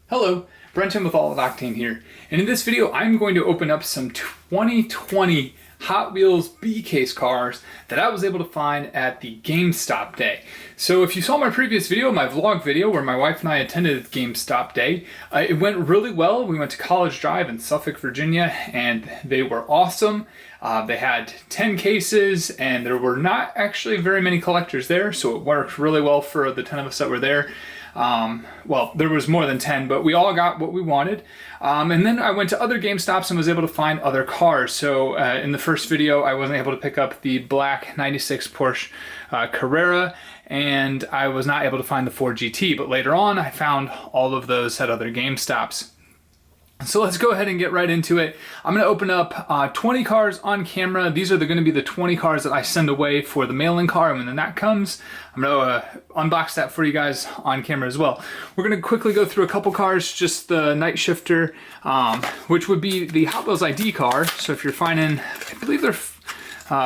Hello, Brenton with All of Octane here, and in this video I'm going to open up some 2020 Hot Wheels B-Case cars that I was able to find at the GameStop day. So if you saw my previous video, my vlog video where my wife and I attended GameStop day, it went really well. We went to College Drive in Suffolk, Virginia, and they were awesome. They had 10 cases and there were not actually very many collectors there, so it worked really well for the 10 of us that were there. Well, there was more than 10, but we all got what we wanted. And then I went to other GameStops and was able to find other cars. So in the first video, I wasn't able to pick up the black 96 Porsche Carrera, and I was not able to find the Ford GT, but later on I found all of those at other GameStops. So let's go ahead and get right into it. I'm going to open up 20 cars on camera. These are going to be the 20 cars that I send away for the mail-in car, and when that comes, I'm going to unbox that for you guys on camera as well. We're going to quickly go through a couple cars, just the Night Shifter, which would be the Hot Wheels ID car. So if you're finding, I believe they're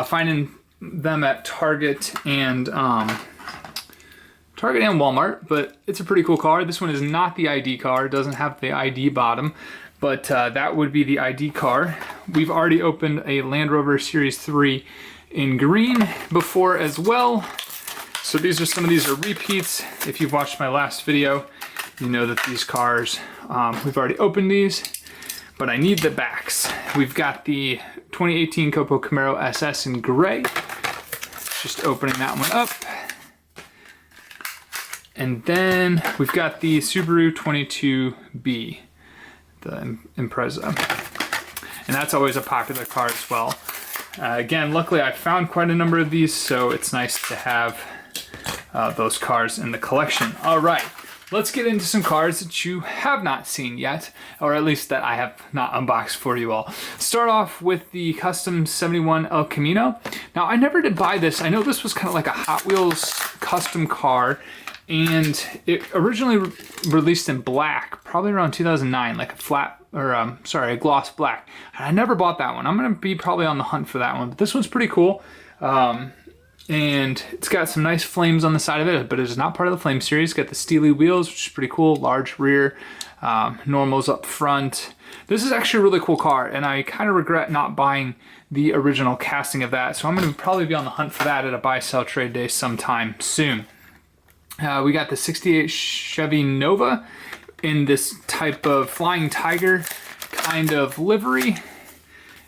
finding them at Target and Walmart, but it's a pretty cool car. This one is not the ID car. It doesn't have the ID bottom, but that would be the ID car. We've already opened a Land Rover Series 3 in green before as well. So some of these are repeats. If you've watched my last video, you know that these cars, we've already opened these, but I need the backs. We've got the 2018 Porsche Camaro SS in gray. Just opening that one up. And then we've got the Subaru 22B, the Impreza. And that's always a popular car as well. Again, luckily I found quite a number of these, so it's nice to have those cars in the collection. All right, let's get into some cars that you have not seen yet, or at least that I have not unboxed for you all. Start off with the Custom 71 El Camino. Now, I never did buy this. I know this was kind of like a Hot Wheels custom car, and it originally released in black, probably around 2009, like a flat, or a gloss black. And I never bought that one. I'm gonna be probably on the hunt for that one, but this one's pretty cool. And it's got some nice flames on the side of it, but it's not part of the flame series. It's got the steely wheels, which is pretty cool, large rear, normals up front. This is actually a really cool car, and I kind of regret not buying the original casting of that. So I'm gonna probably be on the hunt for that at a buy sell trade day sometime soon. We got the 68 Chevy Nova in this type of Flying Tiger kind of livery.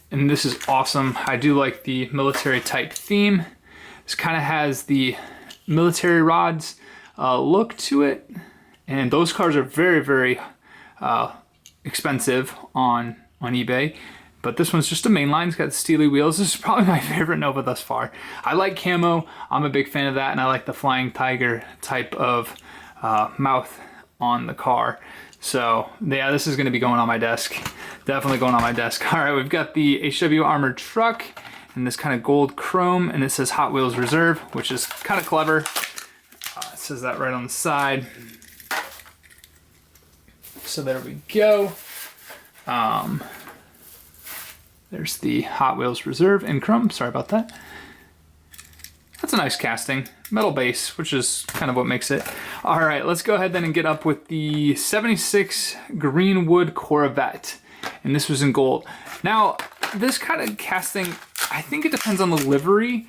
And this is awesome. I do like the military type theme. This kind of has the military rods look to it. And those cars are very, very expensive on eBay. But this one's just a mainline. It's got steely wheels. This is probably my favorite Nova thus far. I like camo. I'm a big fan of that, and I like the Flying Tiger type of mouth on the car. So yeah, this is going to be going on my desk. Definitely going on my desk. All right, we've got the HW armored truck in this kind of gold chrome, and it says Hot Wheels Reserve, which is kind of clever. It says that right on the side. So there we go. There's the Hot Wheels Reserve in chrome. Sorry about that. That's a nice casting. Metal base, which is kind of what makes it. All right, let's go ahead then and get up with the 76 Greenwood Corvette. And this was in gold. Now, this kind of casting, I think it depends on the livery,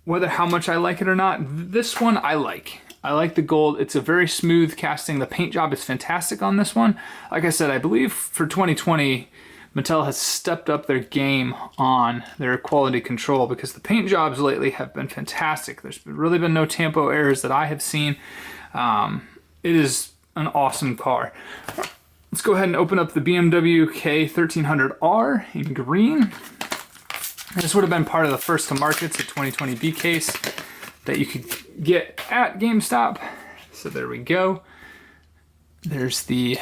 whether how much I like it or not. This one I like. I like the gold. It's a very smooth casting. The paint job is fantastic on this one. Like I said, I believe for 2020, Mattel has stepped up their game on their quality control, because the paint jobs lately have been fantastic. There's really been no tampo errors that I have seen. It is an awesome car. Let's go ahead and open up the BMW K1300R in green. This would have been part of the first to markets, the 2020 B case that you could get at GameStop. So there we go. There's the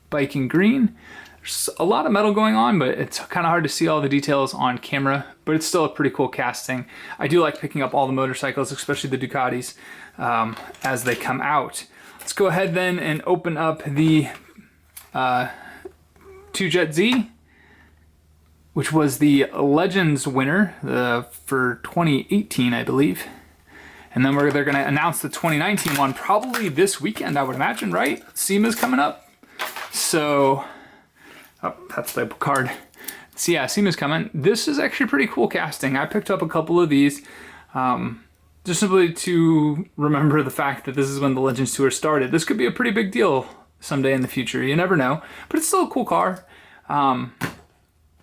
bike in green. There's a lot of metal going on, but it's kind of hard to see all the details on camera, but it's still a pretty cool casting. I do like picking up all the motorcycles, especially the Ducatis, as they come out. Let's go ahead then and open up the 2Jet Z, which was the Legends winner for 2018, I believe. And then they're going to announce the 2019 one probably this weekend, I would imagine, right? SEMA's coming up. So, oh, that's the card. So yeah, SEMA's coming. This is actually a pretty cool casting. I picked up a couple of these just simply to remember the fact that this is when the Legends Tour started. This could be a pretty big deal someday in the future. You never know. But it's still a cool car.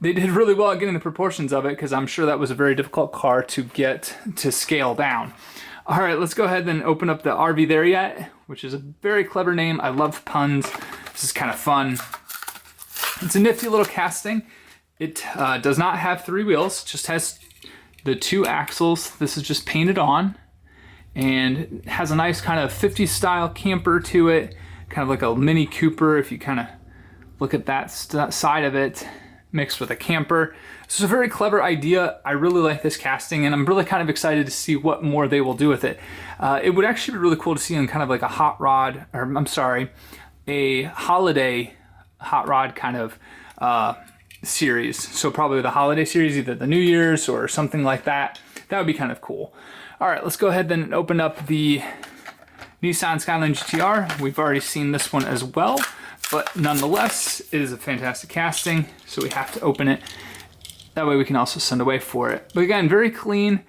They did really well at getting the proportions of it because I'm sure that was a very difficult car to get to scale down. All right, let's go ahead and open up the RV There Yet, which is a very clever name. I love puns. This is kind of fun. It's a nifty little casting. It does not have 3 wheels, just has the 2 axles. This is just painted on and has a nice kind of 50s style camper to it, kind of like a Mini Cooper if you kind of look at that side of it, mixed with a camper. This is a very clever idea. I really like this casting, and I'm really kind of excited to see what more they will do with it. It would actually be really cool to see in kind of like a hot rod, or I'm sorry, a holiday hot rod kind of series. So probably the holiday series, either the New Year's or something like that. That would be kind of cool. All right, let's go ahead then and open up the Nissan Skyline GTR. We've already seen this one as well, but nonetheless, it is a fantastic casting, so we have to open it. That way we can also send away for it. But again, very clean.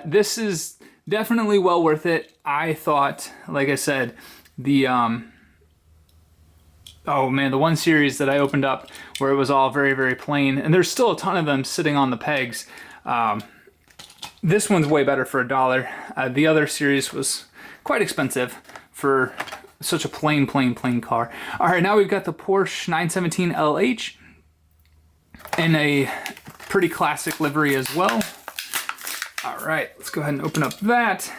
This is definitely well worth it. I thought, like I said, the oh man, the one series that I opened up where it was all very, very plain, and there's still a ton of them sitting on the pegs. This one's way better for $1. The other series was quite expensive for such a plain car. All right, now we've got the Porsche 917 LH in a pretty classic livery as well. All right, let's go ahead and open up that.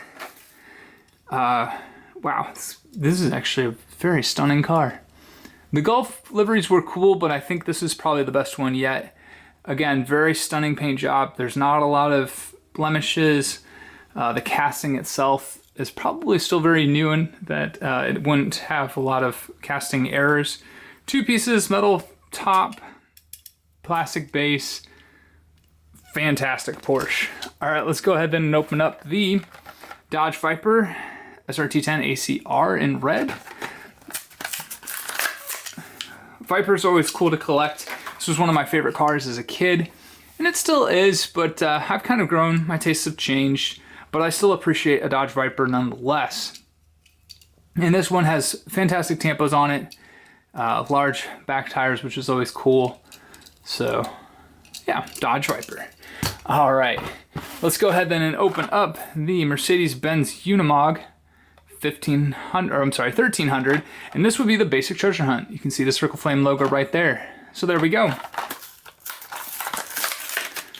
Wow, this is actually a very stunning car. The Gulf liveries were cool, but I think this is probably the best one yet. Again, very stunning paint job. There's not a lot of blemishes. The casting itself is probably still very new in that it wouldn't have a lot of casting errors. 2 pieces, metal top, plastic base. Fantastic Porsche. All right, let's go ahead then and open up the Dodge Viper SRT10 ACR in red. Viper is always cool to collect. This was one of my favorite cars as a kid, and it still is, but I've kind of grown. My tastes have changed, but I still appreciate a Dodge Viper nonetheless. And this one has fantastic tampos on it, large back tires, which is always cool. So yeah, Dodge Viper. All right, let's go ahead then and open up the Mercedes-Benz Unimog 1300, and this would be the basic treasure hunt. You can see the Circle Flame logo right there. So there we go.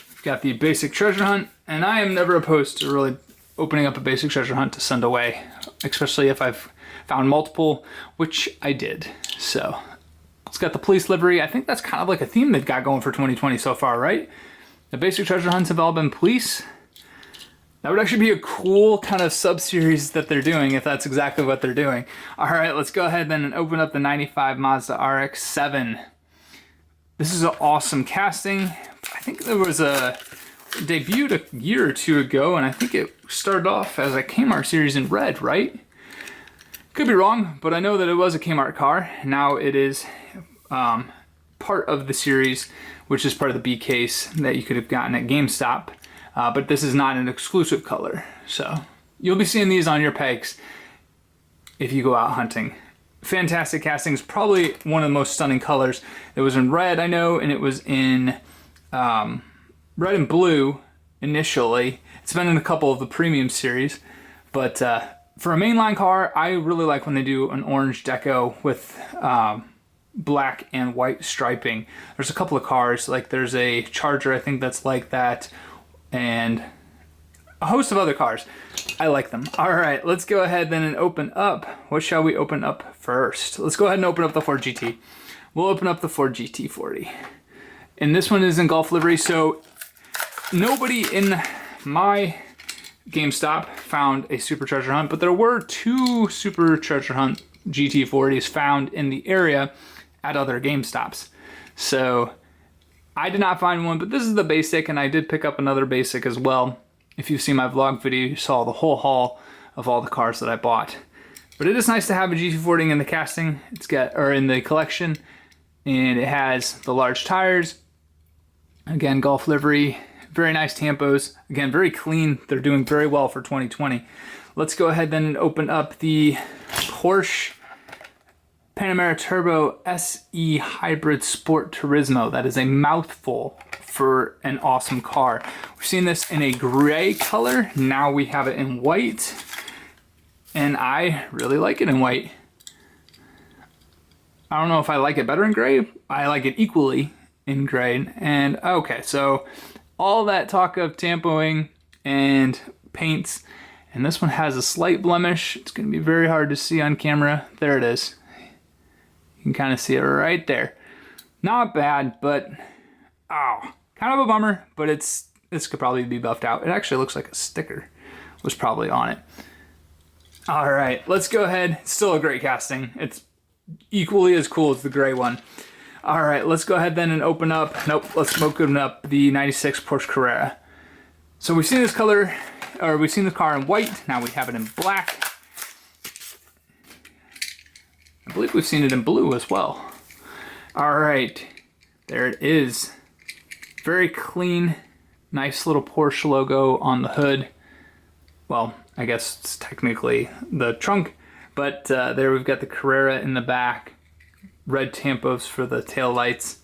We've got the basic treasure hunt, and I am never opposed to really opening up a basic treasure hunt to send away, especially if I've found multiple, which I did. So it's got the police livery. I think that's kind of like a theme they've got going for 2020 so far, right? The basic treasure hunts have all been police. That would actually be a cool kind of sub-series that they're doing if that's exactly what they're doing. All right, let's go ahead then and open up the 95 Mazda RX7. This is an awesome casting. I think there was it debuted a year or 2 ago, and I think it started off as a Kmart series in red, right? Could be wrong, but I know that it was a Kmart car. Now it is part of the series, which is part of the B case that you could have gotten at GameStop. But this is not an exclusive color. So you'll be seeing these on your pegs if you go out hunting. Fantastic castings, probably one of the most stunning colors. It was in red, I know, and it was in red and blue initially. It's been in a couple of the premium series, but for a mainline car, I really like when they do an orange deco with black and white striping. There's a couple of cars, like there's a Charger, I think that's like that, and a host of other cars. I like them. All right, let's go ahead then and open up. What shall we open up first? Let's go ahead and open up the Ford GT. We'll open up the Ford GT40. And this one is in Gulf livery, so nobody in my GameStop found a Super Treasure Hunt, but there were 2 Super Treasure Hunt GT40s found in the area at other GameStops. So I did not find one, but this is the basic, and I did pick up another basic as well. If you've seen my vlog video, you saw the whole haul of all the cars that I bought. But it is nice to have a GT40 in the casting. In the collection, and it has the large tires. Again, Golf livery, very nice tampos. Again, very clean. They're doing very well for 2020. Let's go ahead then and open up the Porsche Panamera Turbo SE Hybrid Sport Turismo. That is a mouthful for an awesome car. We've seen this in a gray color. Now we have it in white. And I really like it in white. I don't know if I like it better in gray. I like it equally in gray. And okay, so all that talk of tampoing and paints, and this one has a slight blemish. It's gonna be very hard to see on camera. There it is. You can kind of see it right there. Not bad, but oh, kind of a bummer, but this could probably be buffed out. It actually looks like a sticker was probably on it. All right, let's go ahead. It's still a great casting. It's equally as cool as the gray one. All right, let's go ahead then and open up, let's open up the 96 Porsche Carrera. So we've seen this color, or we've seen the car in white, now we have it in black. I believe we've seen it in blue as well. All right, there it is. Very clean, nice little Porsche logo on the hood. Well, I guess it's technically the trunk, but there we've got the Carrera in the back, red tampos for the tail lights,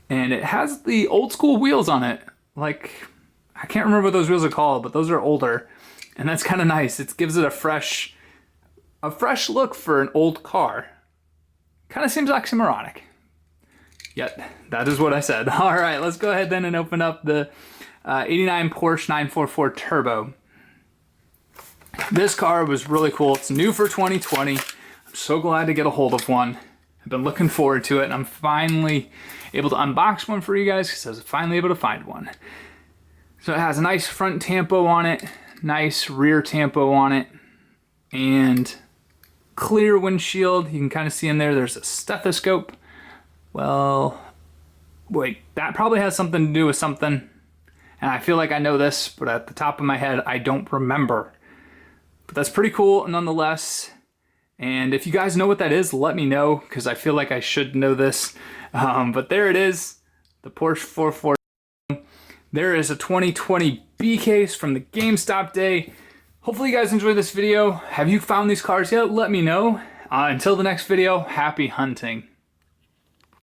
and it has the old school wheels on it. Like, I can't remember what those wheels are called, but those are older, and that's kind of nice. It gives it a fresh look for an old car. Kind of seems oxymoronic. Yet, that is what I said. All right, let's go ahead then and open up the 89 Porsche 944 Turbo. This car was really cool. It's new for 2020. I'm so glad to get a hold of one. I've been looking forward to it, and I'm finally able to unbox one for you guys because I was finally able to find one. So it has a nice front tampo on it, nice rear tampo on it, and clear windshield. You can kind of see in there, there's a stethoscope. Well, wait, that probably has something to do with something. And I feel like I know this, but at the top of my head, I don't remember. But that's pretty cool nonetheless. And if you guys know what that is, let me know, because I feel like I should know this. But there it is, the Porsche 440. There is a 2020 B case from the GameStop day. Hopefully you guys enjoyed this video. Have you found these cars yet? Let me know. Until the next video, happy hunting.